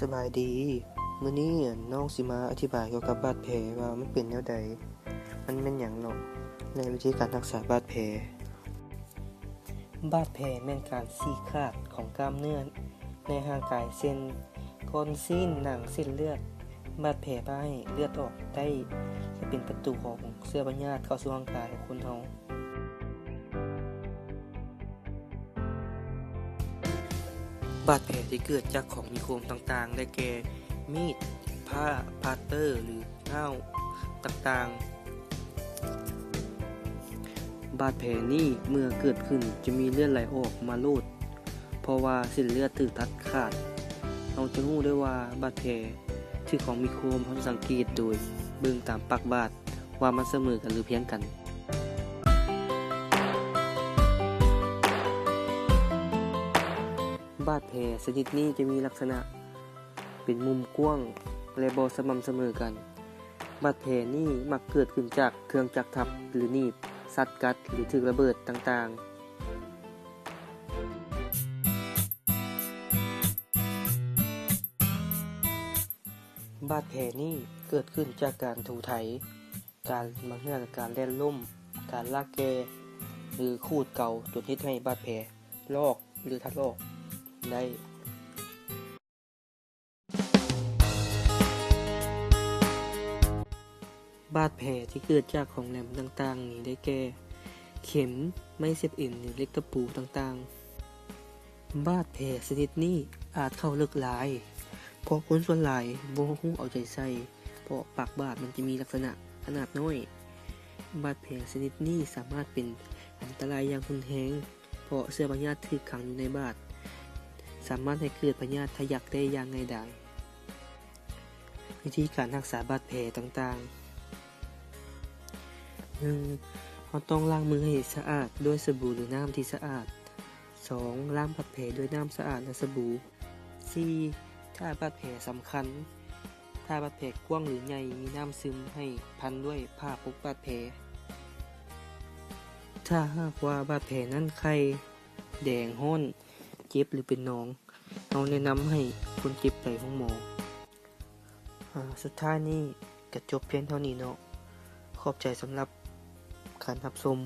สบายดีมื้อนี้น้องสิมาอธิบายเกี่ยวกับบาดแผลว่ามันเป็นแนวใดมันเป็นหยังเนาะในวิธีการรักษาบาดแผลบาดแผลแม่นการฉีกขาดของกล้ามเนื้อในร่างกายเช่นก้อนซีนหนังเส้นเลือดบาดแผลพาให้เลือดออกได้และเป็นประตูของเชื้อพยาธิเข้าสู่ร่างกายของคนเฮาบาดแผลที่เกิดจากของมีคมต่างๆได้แก่มีดผ้าพาสเตอร์หรือง่าวต่างๆบาดแผลนี้เมื่อเกิดขึ้นจะมีเลือดไหลออกมาโลดเพราะว่าเส้นเลือดถูกตัดขาดเราจะรู้ได้ว่าบาดแผลที่ของมีคมเราสังเกตโดยเบิ่งตามปากบาดว่ามันเสมอกันหรือเพียงกันบาดแผลชนิดนี้จะมีลักษณะเป็นมุมกว้างและบ่สม่ำเสมอกันบาดแผลนี้มักเกิดขึ้นจากเครื่องจักรทับหรือหนีบสัตว์กัดหรือถูกระเบิดต่างๆบาดแผลนี้เกิดขึ้นจากการถูไถการบางเรื่องการแล่นล่มการลากแกหรือขูดเก่าจนเฮ็ดให้บาดแผลลอกหรือถลอกได้บาดแผลที่เกิดจากของแหลมต่างๆนี้ได้แก่เข็มไม้เสียบเอ็นหรือเหล็กตะปูต่างๆบาดแผลชนิดนี้อาจเข้าลึกหลายเพราะคนส่วนหลายบ่ฮู้เอาใจใส่เพราะปากบาดมันจะมีลักษณะขนาดน้อยบาดแผลชนิดนี้สามารถเป็นอันตรายอย่างรุนแรงเพราะเชื้อพยาธิถูกขังอยู่ในบาดสามารถให้เกิดพยาธิทะยักได้อย่างง่ายดายวิธีการรักษาบาดแผลต่างๆ1. เราต้องล้างมือให้สะอาดด้วยสบู่หรือน้ำที่สะอาด 2. ล้างบาดแผลด้วยน้ำสะอาดและสบู่ 4. ถ้าบาดแผลสำคัญถ้าบาดแผลกว้างหรือใหญ่มีน้ำซึมให้พันด้วยผ้าปกบาดแผลถ้าหากว่าบาดแผลนั้นไข้แดงร้อนเจ็บหรือเป็นหนองเราแนะนำให้คนเจ็บไปห้องหมอสุดท้ายนี้ก็จบเพียงเท่านี้เนาะขอบใจสำหรับการรับชม